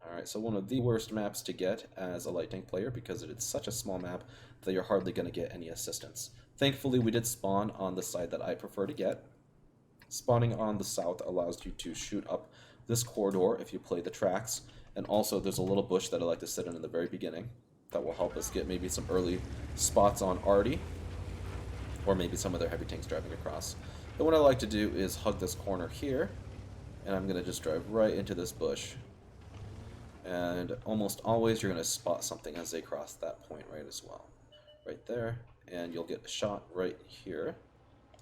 Alright, so one of the worst maps to get as a light tank player because it is such a small map that you're hardly going to get any assistance. Thankfully, we did spawn on the side that I prefer to get. Spawning on the south allows you to shoot up this corridor if you play the tracks, and also there's a little bush that I like to sit in the very beginning that will help us get maybe some early spots on Artie, or maybe some of their heavy tanks driving across. Then what I like to do is hug this corner here, and I'm going to just drive right into this bush. And almost always you're going to spot something as they cross that point right as well. Right there, and you'll get a shot right here.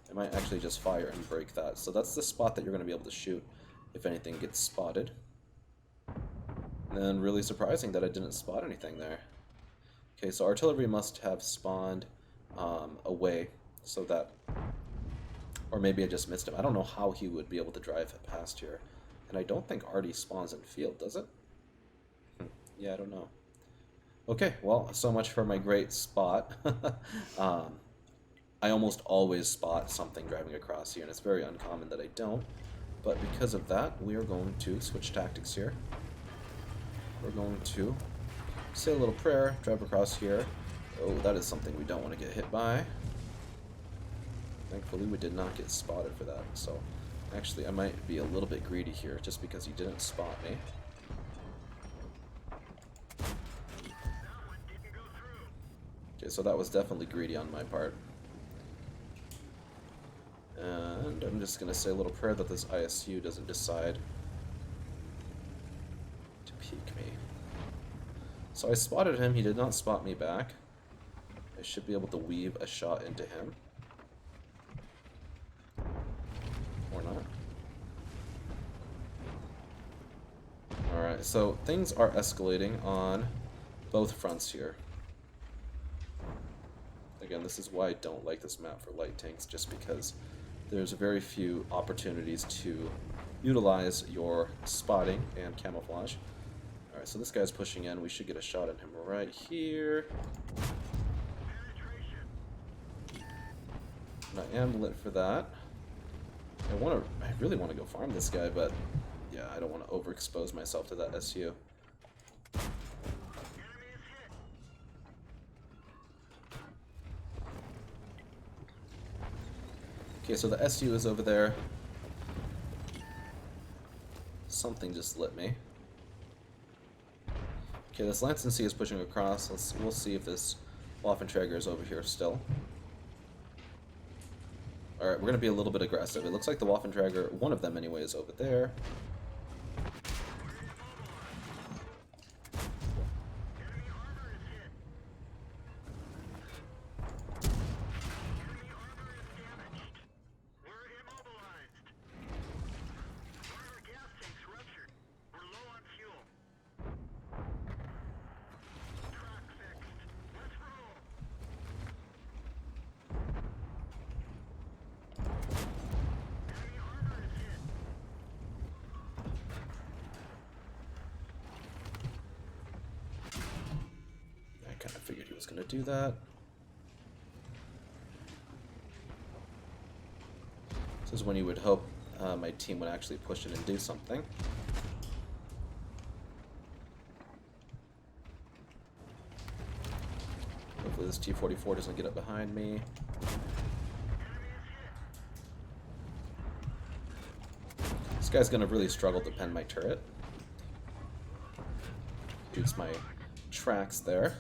I might actually just fire and break that. So that's the spot that you're going to be able to shoot if anything gets spotted. And really surprising that I didn't spot anything there. Okay, so artillery must have spawned away so that... Or maybe I just missed him. I don't know how he would be able to drive past here. And I don't think Artie spawns in field, does it? Yeah, I don't know. Okay, well, so much for my great spot. I almost always spot something driving across here, and it's very uncommon that I don't. But because of that, we are going to switch tactics here. We're going to say a little prayer, drive across here. Oh, that is something we don't want to get hit by. Thankfully, we did not get spotted for that. So, actually, I might be a little bit greedy here, just because he didn't spot me. Okay, so that was definitely greedy on my part. And I'm just going to say a little prayer that this ISU doesn't decide to peek me. So I spotted him, he did not spot me back. I should be able to weave a shot into him. Or not. Alright, so things are escalating on both fronts here. Again, this is why I don't like this map for light tanks, just because there's very few opportunities to utilize your spotting and camouflage. Alright, so this guy's pushing in. We should get a shot at him right here. And I am lit for that. I really want to go farm this guy, but yeah, I don't want to overexpose myself to that SU. Okay, so the SU is over there. Something just lit me. Okay, this Lance and C is pushing across. We'll see if this Waffenträger is over here still. Alright, we're going to be a little bit aggressive. It looks like the Waffenträger, one of them anyway, is over there. I figured he was going to do that. This is when you would hope my team would actually push in and do something. Hopefully this T-44 doesn't get up behind me. This guy's going to really struggle to pen my turret. Shoots my tracks there.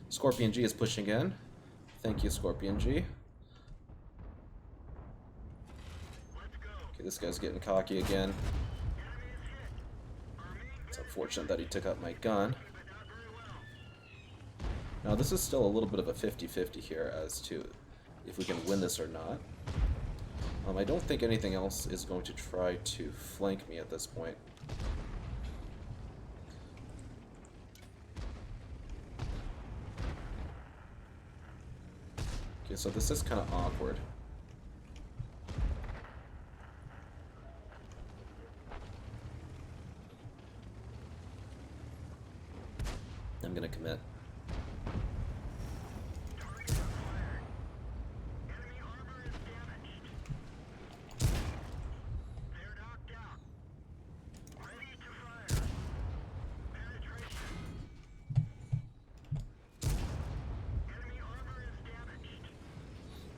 Scorpion G is pushing in. Thank you, Scorpion G. Okay, this guy's getting cocky again. It's unfortunate that he took out my gun. Now this is still a little bit of a 50-50 here as to if we can win this or not. I don't think anything else is going to try to flank me at this point. Okay, so this is kind of awkward. I'm gonna commit.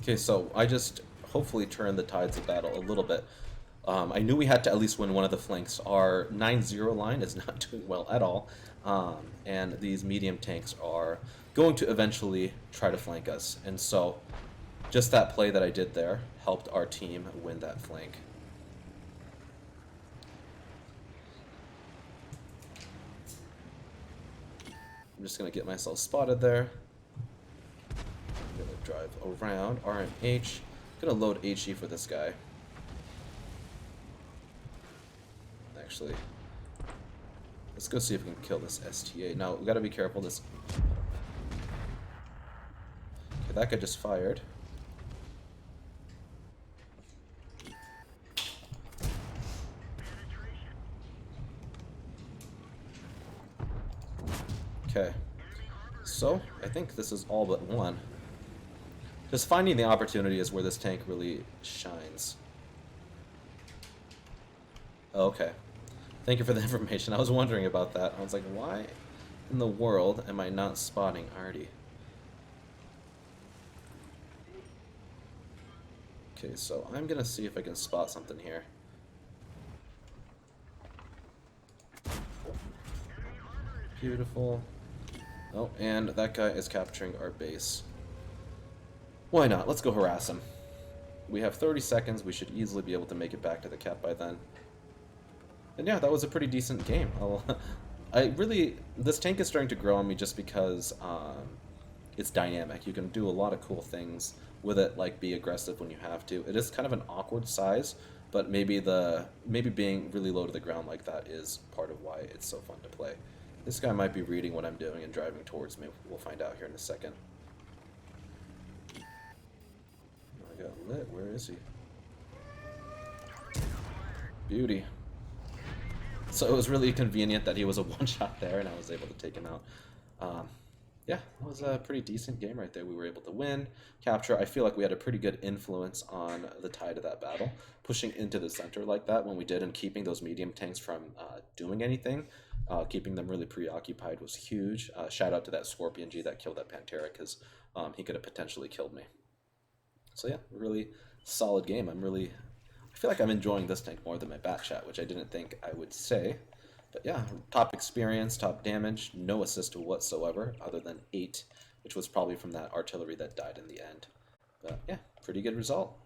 Okay, so I just hopefully turned the tides of battle a little bit. I knew we had to at least win one of the flanks. Our 9-0 line is not doing well at all, and these medium tanks are going to eventually try to flank us. And so just that play that I did there helped our team win that flank. I'm just going to get myself spotted there. I'm going to drive around RMH. I'm going to load HE for this guy. Actually, let's go see if we can kill this STA. Now, we gotta be careful. Okay, that guy just fired. Okay, so I think this is all but one. Just finding the opportunity is where this tank really shines. Okay. Thank you for the information. I was wondering about that. I was like, why in the world am I not spotting Artie? Okay, so I'm gonna see if I can spot something here. Beautiful. Oh, and that guy is capturing our base. Why not? Let's go harass him. We have 30 seconds. We should easily be able to make it back to the cap by then. And yeah, that was a pretty decent game. This tank is starting to grow on me just because it's dynamic. You can do a lot of cool things with it, like be aggressive when you have to. It is kind of an awkward size, but maybe being really low to the ground like that is part of why it's so fun to play. This guy might be reading what I'm doing and driving towards me. We'll find out here in a second. I got lit. Where is he? Beauty. So it was really convenient that he was a one-shot there and I was able to take him out. Yeah, that was a pretty decent game right there. We were able to win, capture. I feel like we had a pretty good influence on the tide of that battle. Pushing into the center like that when we did and keeping those medium tanks from doing anything, keeping them really preoccupied was huge. Shout out to that Scorpion G that killed that Pantera because he could have potentially killed me. So yeah, really solid game. I feel like I'm enjoying this tank more than my Bat Chat, which I didn't think I would say. But yeah, top experience, top damage, no assist whatsoever, other than 8, which was probably from that artillery that died in the end. But yeah, pretty good result.